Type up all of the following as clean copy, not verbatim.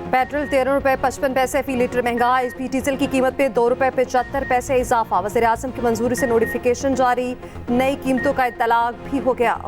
Petrol 13 रुपए 55 पैसे फी litre महंगा। एचपी डीजल की कीमत में 2 रुपए 75 पैसे इजाफा। वज़ीर आज़म की मंजूरी से नोटिफिकेशन जारी, नई कीमतों का इत्तलाक भी हो गया।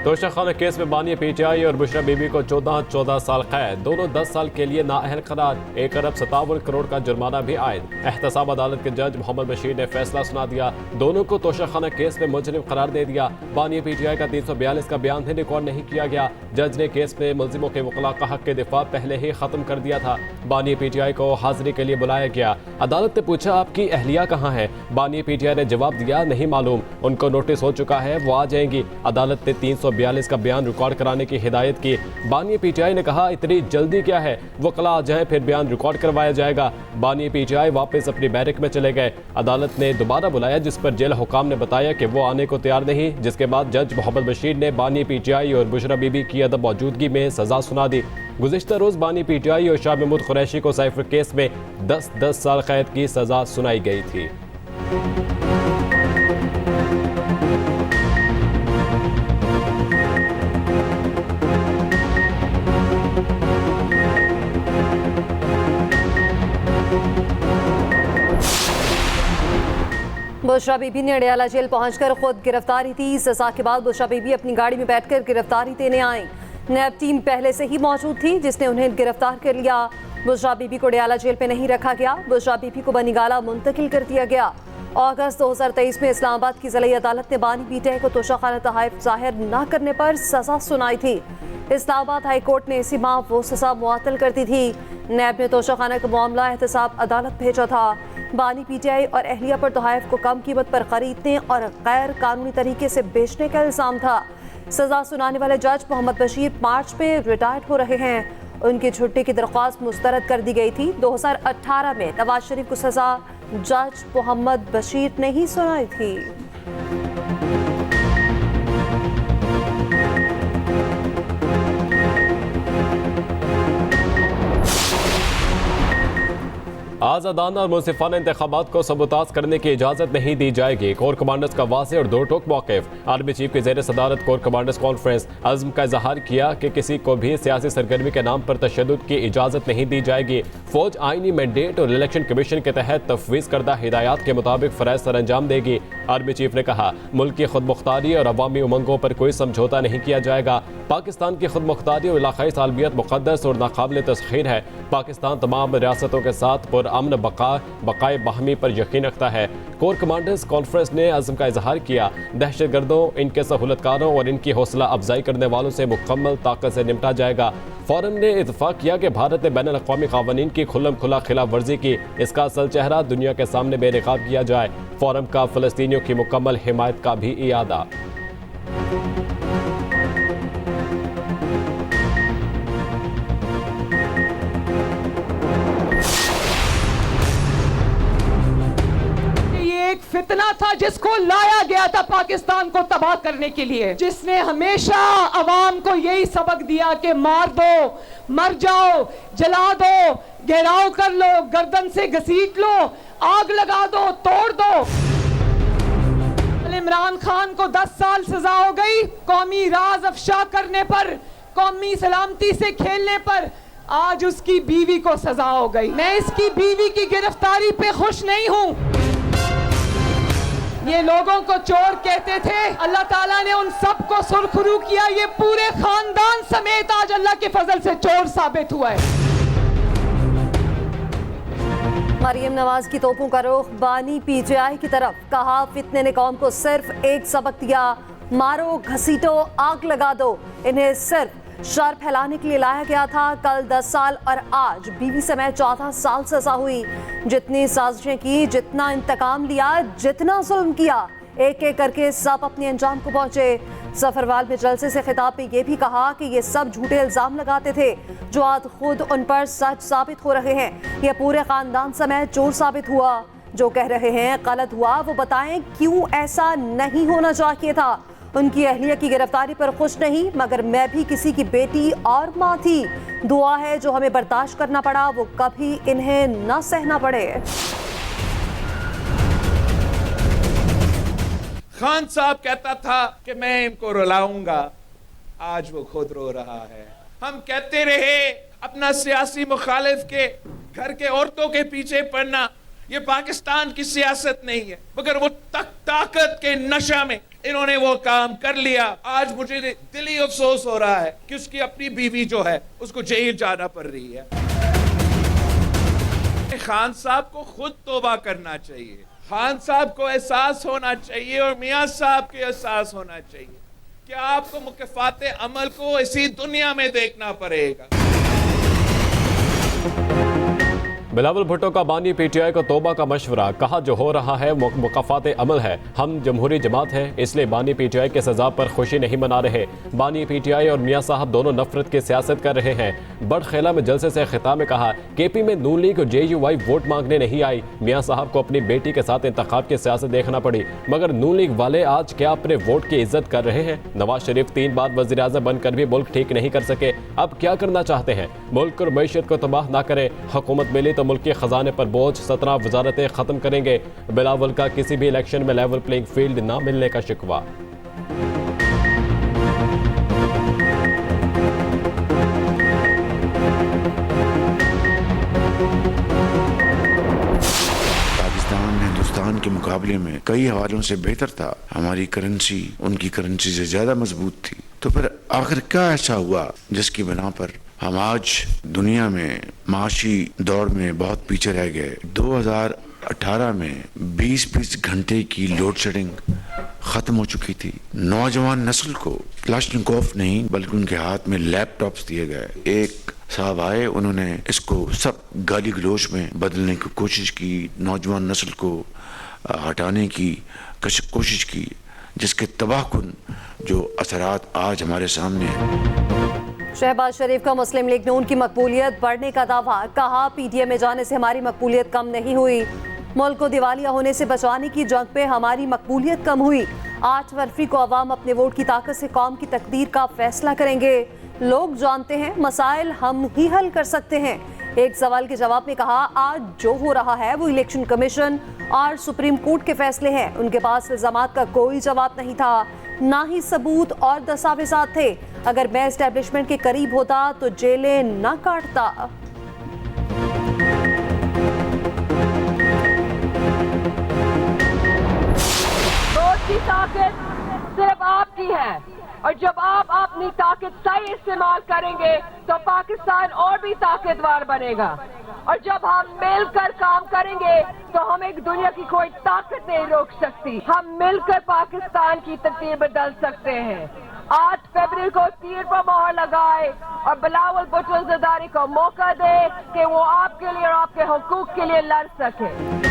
तोशाखाना केस में बानी पीटीआई और बुशरा बीबी को 14 साल कैद, दोनों 10 साल के लिए नाअहल करार। 1 अरब 57 करोड़ का जुर्माना भी आयद। एहतसाब अदालत के जज मोहम्मद बशीर ने फैसला सुना दिया, दोनों को तोशाखाना केस में मुजरिम करार दे दिया। बानी पीटीआई का 342 का बयान भी रिकॉर्ड नहीं किया गया। जज ने केस में मुलजिमों के वकला का हक के दिफा पहले ही खत्म कर दिया था। बानी पीटीआई को हाजिरी के लिए बुलाया गया। अदालत ने पूछा, आपकी अहलिया कहाँ है? बानी पीटीआई ने जवाब दिया, नहीं मालूम, उनको नोटिस हो चुका है, वो आ जाएंगी। अदालत ने 342 का बयान रिकॉर्ड कराने की हिदायत की। बानी पीटीआई ने कहा, इतनी जल्दी क्या है, वकला आ जाए फिर बयान रिकॉर्ड करवाया जाएगा। बानी पीटीआई वापस अपनी बैरक में चले गए। अदालत ने दोबारा बुलाया, जिस पर जेल हुकाम ने बताया कि वो आने को तैयार नहीं, जिसके बाद जज मोहम्मद बशीर ने बानी पीटीआई और बुशरा बीबी की अदब मौजूदगी में सजा सुना दी। गुज़िश्ता रोज बानी पीटीआई और शाह महमूद कुरैशी को साइफर केस में 10 साल कैद की सजा सुनाई गई थी। बुशरा बीबी ने अडयाला जेल पहुंचकर खुद गिरफ्तारी दी। सजा के बाद बुशरा बीबी अपनी गाड़ी में बैठकर गिरफ्तारी देने आई। नैब टीम पहले से ही मौजूद थी, जिसने उन्हें गिरफ्तार कर लिया। बुशरा बीबी को अडयाला जेल पे नहीं रखा गया, बुशरा बीबी को बनीगाला मुंतकिल कर दिया गया। अगस्त 2023 में इस्लामाबाद की ज़िला अदालत ने बानी पीटीआई को तोशाखाना तहफ़्फ़ुज़ जाहिर न करने पर सजा सुनाई थी। इस्लामाबाद हाई कोर्ट ने इसी माह वो सजा मुअत्तल कर दी थी। नैब ने तोशाखाना का मामला एहतसाब अदालत भेजा था। बानी पीटीआई और अहलिया पर तोहफ़ को कम कीमत पर खरीदने और गैर कानूनी तरीके से बेचने का इल्ज़ाम था। सजा सुनाने वाले जज मोहम्मद बशीर मार्च में रिटायर्ड हो रहे हैं। उनकी छुट्टी की दरख्वास्त मुस्तरद कर दी गई थी। 2018 में नवाज शरीफ को सजा जज मोहम्मद बशीर ने ही सुनाई थी। आज़ादाना और मुनसिफाना इंतखाबात को सबूताज करने की इजाज़त नहीं दी जाएगी। कोर कमांडर्स का वाज़ेह और दो टोक मौक़िफ़। आर्मी चीफ की ज़ेर सदारत कोर कमांडर्स कॉन्फ्रेंस अज़्म का इजहार किया कि किसी को भी सियासी सरगर्मी के नाम पर तशद्दुद की इजाज़त नहीं दी जाएगी। फौज आईनी मैंडेट और इलेक्शन कमीशन के तहत तफवीज़ करदा हिदायत के मुताबिक फ़राइज़ सर अंजाम देगी। आर्मी चीफ ने कहा, मुल्क की खुद मुख्तारी और अवामी उमंगों पर कोई समझौता नहीं किया जाएगा। पाकिस्तान की खुद मुख्तारी और इलाक़ाई सालबियत मुक़द्दस और नाक़ाबिल तस्ख़ीर है। पाकिस्तान तमाम रियासतों के साथ पुरअमन बकाए बाहमी पर यकीन रखता है। कोर कमांडर्स कॉन्फ्रेंस ने अज़्म का इजहार किया, दहशतगर्दों, इनके सहूलतकारों और इनकी हौसला अफजाई करने वालों से मुकम्मल ताकत से निपटा जाएगा। फोरम ने इत्तफाक किया कि भारत ने बैनुल अक़वामी क़वानीन की खुल्लम खुला खिलाफ वर्जी की, इसका असल चेहरा दुनिया के सामने बेनकाब किया जाए। फोरम का फ़लस्तीनियों की मुकम्मल हिमायत का भी इयादा। फितना था जिसको लाया गया था पाकिस्तान को तबाह करने के लिए, जिसने हमेशा अवाम को यही सबक दिया कि मार दो, मर जाओ, जला दो, घेराव कर लो, गर्दन से घसीट लो, आग लगा दो, तोड़ दो। इमरान खान को 10 साल सजा हो गई कौमी राज अफशा करने पर, कौमी सलामती से खेलने पर। आज उसकी बीवी को सजा हो गई। मैं इसकी बीवी की गिरफ्तारी पे खुश नहीं हूँ। ये लोगों को चोर कहते थे, अल्लाह ताला ने उन सबको सुरखरू किया। ये पूरे खानदान समेत आज अल्लाह के फजल से चोर साबित हुआ है। मरियम नवाज की तोपों का रुख बानी पीटीआई की तरफ। कहा, फितने ने कौम को सिर्फ एक सबक दिया, मारो, घसीटो, आग लगा दो। इन्हें सिर्फ शर फैलाने के लिए लाया गया था। कल 10 साल और आज बीवी समेत 14 साल सजा हुई। जितनी साजिशें की, जितना इंतकाम लिया, जितना जुल्म किया, एक एक करके सब अपने अंजाम को पहुंचे। जफरवाल में जलसे से खिताब में ये भी कहा कि ये सब झूठे इल्जाम लगाते थे जो आज खुद उन पर सच साबित हो रहे हैं। यह पूरे खानदान समेत चोर साबित हुआ। जो कह रहे हैं गलत हुआ वो बताएं क्यों ऐसा नहीं होना चाहिए था। उनकी अहलिया की गिरफ्तारी पर खुश नहीं, मगर मैं भी किसी की बेटी और माँ थी। दुआ है जो हमें बर्दाश्त करना पड़ा वो कभी इन्हें न सहना पड़े। खान साहब कहता था कि मैं इनको रुलाऊंगा, आज वो खुद रो रहा है। हम कहते रहे अपना सियासी मुखालिफ के घर के औरतों के पीछे पड़ना ये पाकिस्तान की सियासत नहीं है, मगर वो ताकत के नशा में इन्होंने वो काम कर लिया। आज मुझे दिली अफसोस हो रहा है कि उसकी अपनी बीवी जो है उसको जेल जाना पड़ रही है। खान साहब को खुद तौबा करना चाहिए, खान साहब को एहसास होना चाहिए और मियां साहब के एहसास होना चाहिए कि आपको मुकफ़ात अमल को इसी दुनिया में देखना पड़ेगा। बिलावल भुट्टो का बानी पीटीआई को तौबा का मशवरा, कहा जो हो रहा है मुकफ़ात अमल है, हम जमहूरी जमात है इसलिए बानी पीटीआई के सजा पर खुशी नहीं मना रहे। बानी पीटीआई और मियां साहब दोनों नफरत की सियासत कर रहे हैं। बड़खेला में जलसे से खिताब में कहा केपी में नून लीग और जेयूआई वोट मांगने नहीं आई। मियां साहब को अपनी बेटी के साथ इंतखाब की सियासत देखना पड़ी, मगर नून लीग वाले आज क्या अपने वोट की इज्जत कर रहे हैं? नवाज शरीफ 3 बार वज़ीर आज़म बनकर भी मुल्क ठीक नहीं कर सके, अब क्या करना चाहते हैं? मुल्क और मईशत को तबाह ना करें, हुकूमत मिली तो मुल्क के खजाने पर बोझ, 17 वजारतें खत्म करेंगे। बिलावल का किसी भी इलेक्शन में लेवल प्लेइंग फील्ड ना मिलने का शिकवा। पाकिस्तान हिंदुस्तान के मुकाबले में कई हवालों से बेहतर था। हमारी करेंसी उनकी करेंसी से ज्यादा मजबूत थी। तो फिर आखिर क्या ऐसा हुआ जिसकी बिना पर हम आज दुनिया में माशी दौड़ में बहुत पीछे रह गए? 2018 में 20-20 घंटे की लोड शेडिंग खत्म हो चुकी थी। नौजवान नस्ल को क्लाशनिकोव नहीं बल्कि उनके हाथ में लैपटॉप्स दिए गए। एक साहब आए, उन्होंने इसको सब गाली गलोच में बदलने की कोशिश की, नौजवान नस्ल को हटाने की कोशिश की, जिसके तबाहकुन जो असरात आज हमारे सामने हैं। शहबाज शरीफ का मुस्लिम लीग नून की मकबूलियत बढ़ने का दावा, कहा पीटीए में जाने से हमारी मकबूलियत कम नहीं हुई, मुल्क को दिवालिया होने से बचाने की जंग पे हमारी मकबूलियत कम हुई। 8 फरवरी को अवाम अपने वोट की ताकत से कौम की तकदीर का फैसला करेंगे। लोग जानते हैं मसाइल हम ही हल कर सकते हैं। एक सवाल के जवाब में कहा आज जो हो रहा है वो इलेक्शन कमीशन और सुप्रीम कोर्ट के फैसले हैं। उनके पास इल्जामात का कोई जवाब नहीं था, ना ही सबूत और दस्तावेजात थे। अगर मैं एस्टेब्लिशमेंट के करीब होता तो जेलें न काटता। वोट की ताकत सिर्फ आपकी है और जब आप अपनी ताकत सही इस्तेमाल करेंगे तो पाकिस्तान और भी ताकतवर बनेगा। और जब हम मिलकर काम करेंगे तो हम एक दुनिया की कोई ताकत नहीं रोक सकती। हम मिलकर पाकिस्तान की तकदीर बदल सकते हैं। 8 फरवरी को तीर पर मोहर लगाए और बिलावल भुट्टो ज़रदारी को मौका दे कि वो आपके लिए और आपके हुकूक के लिए लड़ सके।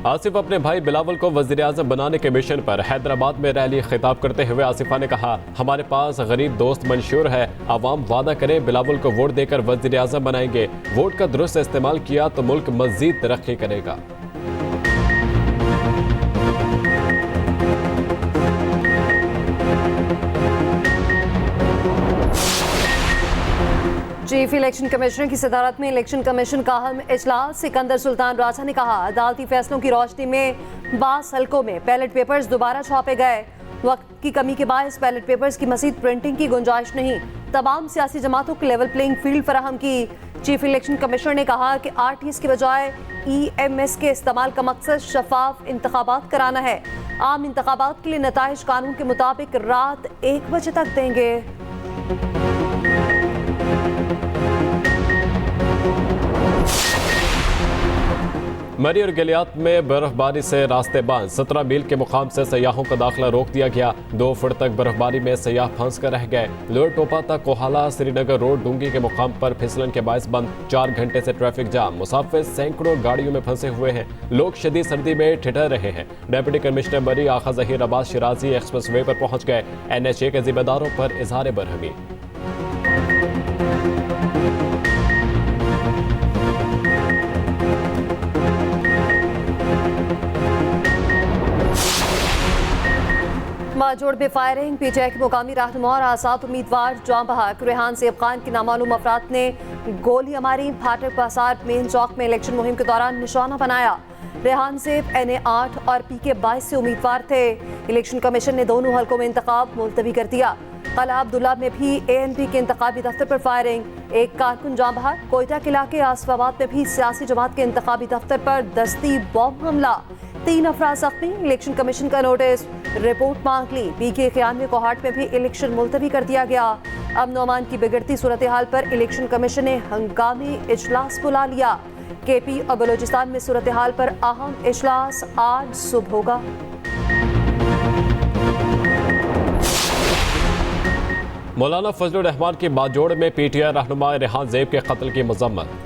आसिफ अपने भाई बिलावल को वज़ीर आज़म बनाने के मिशन पर हैदराबाद में रैली खिताब करते हुए आसिफा ने कहा हमारे पास गरीब दोस्त मंशूर है, आवाम वादा करे बिलावल को वोट देकर वज़ीर आज़म बनाएंगे। वोट का दुरुस्त इस्तेमाल किया तो मुल्क मज़ीद तरक्की करेगा। चीफ इलेक्शन कमिश्नर की सदारत में इलेक्शन कमीशन का अहम इजलास, सिकंदर सुल्तान राजा ने कहा अदालती फैसलों की रोशनी में 22 हल्कों में बैलेट पेपर्स दोबारा छापे गए। वक्त की कमी के बायस बैलेट पेपर्स की मजीद प्रिंटिंग की गुंजाइश नहीं, तमाम सियासी जमातों को लेवल प्लेइंग फील्ड फराहम की। चीफ इलेक्शन कमिश्नर ने कहा कि आरटीएस के बजाय EMS के इस्तेमाल का मकसद शफाफ इंतखाबात कराना है। आम इंतखाबात के लिए नताइज कानून के मुताबिक रात 1 बजे तक देंगे। मरी और गलियात में बर्फबारी से रास्ते बंद, 17 मील के मुकाम से सयाहों का दाखिला रोक दिया गया। 2 फुट तक बर्फबारी में सयाह फंस कर रह गए। लोअर टोपा तक कोहाला श्रीनगर रोड डूंगी के मुकाम पर फिसलन के बायस बंद, 4 घंटे से ट्रैफिक जाम। मुसाफिर सैकड़ों गाड़ियों में फंसे हुए हैं, लोग शदीद सर्दी में ठिठर रहे हैं। डिप्टी कमिश्नर मरी आखा जहीर अब्बास शिराजी एक्सप्रेस वे पर पहुंच गए। NHA के जिम्मेदारों पर इजहार बरहमी। बाजोड़ में फायरिंग, पीटीआई के मुकामी रहनुमा और आजाद उम्मीदवार जाम बहक रेहान सेब खान की नामालूम अफराद ने गोलियां मारी। फाटक बाजार मेन चौक में इलेक्शन मुहिम के दौरान निशाना बनाया। रेहान सेब NA8 और PK22 से उम्मीदवार थे। इलेक्शन कमीशन ने दोनों हलकों में इंतखाब मुलतवी कर दिया। कला अब्दुल्ला में भी ANP के इंतखाबी दफ्तर पर फायरिंग, एक कारकुन जाम बहक। कोयटा के इलाके आसफाबाद में भी सियासी जमात के इंतखाबी दफ्तर पर दस्ती बॉम्ब हमला, 3 अफराद जख्मी। इलेक्शन कमीशन का नोटिस, रिपोर्ट मांग ली। PK 91 कोहाट में भी इलेक्शन मुलतवी कर दिया गया। अमन अमान की बिगड़ती सूरत हाल पर इलेक्शन कमीशन ने हंगामी इजलास बुला लिया। KP और बलूचिस्तान में सूरत हाल पर अहम इजलास आज सुबह होगा। मौलाना फजलुर रहमान की बाजोड़ में PTI रहनुमा रेहान ज़ेब के कत्ल की मजम्मत।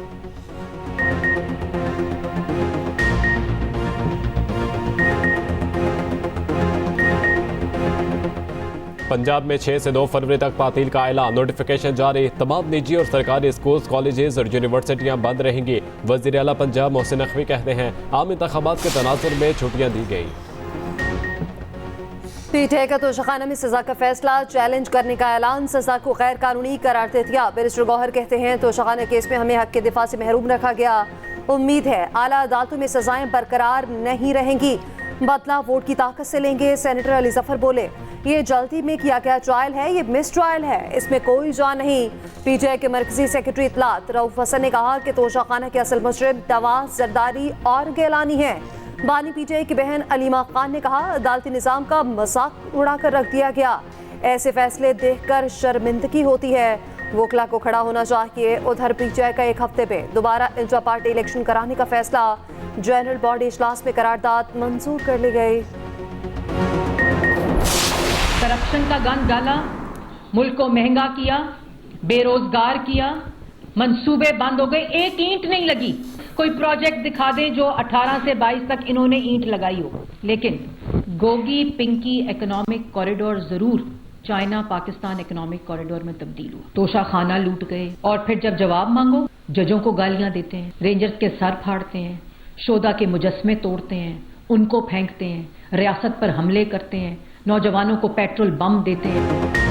पंजाब में 6 से 2 फरवरी तक तातील का ऐलान, नोटिफिकेशन जारी। तमाम निजी और सरकारी स्कूल, कॉलेजेस और यूनिवर्सिटियां बंद रहेंगी। वज़ीर आला पंजाब मोहसिन नकवी कहते हैं आम इंतखाबात के तनाजुर में छुट्टियां दी गई। पीटीआई का तोशाखाना में सजा का फैसला चैलेंज करने का ऐलान, सजा को गैर कानूनी करार दे दिया। बैरिस्टर गौहर कहते हैं तोशाखाना केस में हमें हक के दिफा से महरूम रखा गया। उम्मीद है आला अदालतों में सजाएं बरकरार नहीं रहेंगी, बदला वोट की ताकत से लेंगे। सेनेटर अली जफर बोले ये जल्दी में किया गया ट्रायल है, ये मिस ट्रायल है, इसमें कोई जान नहीं। पीटीआई के मरकजी सेक्रेटरी इतलात रऊफ हसन ने कहा कि तोशाखाना के असल मुजरिम नवाज जरदारी और गेलानी है। बानी पीटीआई की बहन अलीमा खान ने कहा अदालती निज़ाम का मजाक उड़ाकर रख दिया गया। ऐसे फैसले देखकर शर्मिंदगी होती है, वोकला को खड़ा होना चाहिए। उधर पीटीआई का एक हफ्ते में दोबारा इंट्रा पार्टी इलेक्शन कराने का फैसला, जनरल बॉडी इजलास में करारदाद मंजूर कर ली गई। करप्शन का गंद डाला, मुल्क को महंगा किया, बेरोजगार किया, मंसूबे बंद हो गए, एक ईंट नहीं लगी। कोई प्रोजेक्ट दिखा दें जो 18 से 22 तक इन्होंने ईंट लगाई हो। लेकिन गोगी पिंकी इकोनॉमिक कॉरिडोर जरूर चाइना पाकिस्तान इकोनॉमिक कॉरिडोर में तब्दील हुआ। तोशाखाना लूट गए और फिर जब जवाब मांगो जजों को गालियां देते हैं, रेंजर्स के सर फाड़ते हैं, शोधा के मुजस्मे तोड़ते हैं, उनको फेंकते हैं, रियासत पर हमले करते हैं, नौजवानों को पेट्रोल बम देते हैं।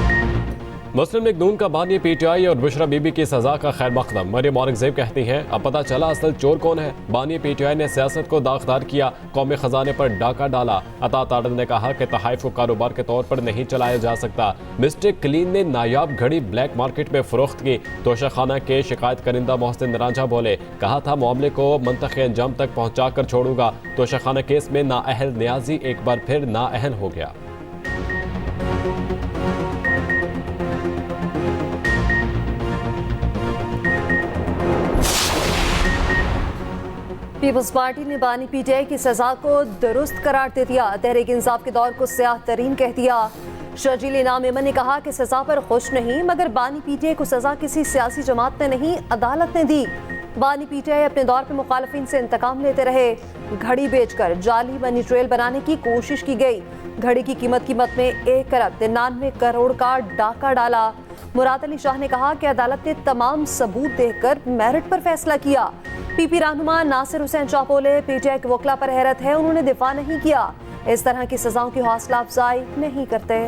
मुस्लिम लीग नून का बानी पीटीआई और बुशरा बीबी की सजा का खैर मकदम। मरियम औरंगजेब कहती हैं अब पता चला असल चोर कौन है। बानी पीटीआई ने सियासत को दागदार किया, कौमी खजाने पर डाका डाला। अता तारड़ ने कहा कि तहाइफ को कारोबार के तौर पर नहीं चलाया जा सकता। मिस्टर क्लीन ने नायाब घड़ी ब्लैक मार्केट में फरोख्त की। तोशाखाना के शिकायत करिंदा मोहसिन रांझा बोले कहा था मामले को मंतखी अंजाम तक पहुँचा कर छोड़ूंगा। तोशाखाना केस में नाअहल न्याजी एक बार फिर नाअहल हो गया। पीपल्स पार्टी ने बानी पीटीआई की सजा को दुरुस्त करार दे दिया। तहरीक इंसाफ के दौर को स्याह तरीन कह दिया। शर्जील इनाम इमन ने कहा कि सजा पर खुश नहीं, मगर बानी पीटीआई को सजा किसी सियासी जमात ने नहीं अदालत ने दी। बानी पीटीआई अपने दौर पे मुखालफिन से इंतकाम लेते रहे। घड़ी बेचकर जाली मनी ट्रेल बनाने की कोशिश की गई। घड़ी की कीमत में 1 अरब 99 करोड़ का डाका डाला। मुराद अली शाह ने कहा कि अदालत ने तमाम सबूत देखकर मेरिट पर फैसला किया। पीपी रहनुमा नासिर हुसैन शाह बोले पीटीआई के वकला पर हैरत है, उन्होंने दिफा नहीं किया, इस तरह की सजाओं की हौसला अफजाई नहीं करते।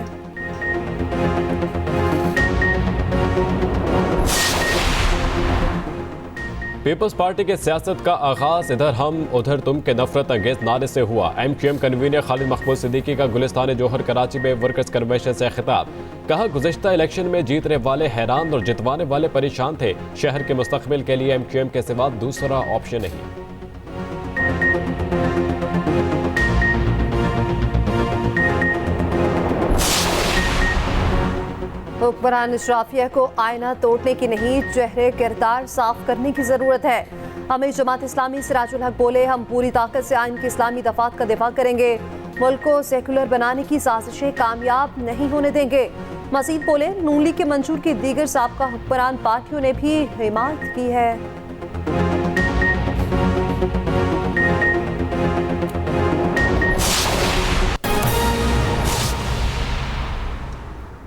पीपल्स पार्टी के सियासत का आगाज इधर हम उधर तुम के नफरत अंगेज नारे से हुआ। MQM कन्वीनर खालिद मकबूल सिद्दीकी का गुलिस्तान जोहर कराची में वर्कर्स कन्वेंशन से खिताब। कहा गुज़िश्ता इलेक्शन में जीतने वाले हैरान और जितवाने वाले परेशान थे। शहर के मुस्तकबिल के लिए MQM के सिवा दूसरा ऑप्शन नहीं। हुक्मरान इशराफिया को आईना तोड़ने की नहीं, चेहरे किरदार साफ करने की जरूरत है। हमें जमात इस्लामी सिराजुल हक बोले हम पूरी ताकत से आइन की इस्लामी दफात का दिफा करेंगे, मुल्क को सेकुलर बनाने की साजिशें कामयाब नहीं होने देंगे। मजीद बोले नून लीग के मंशूर की दीगर साबका हुक्मरान पार्टियों ने भी हिमायत की है।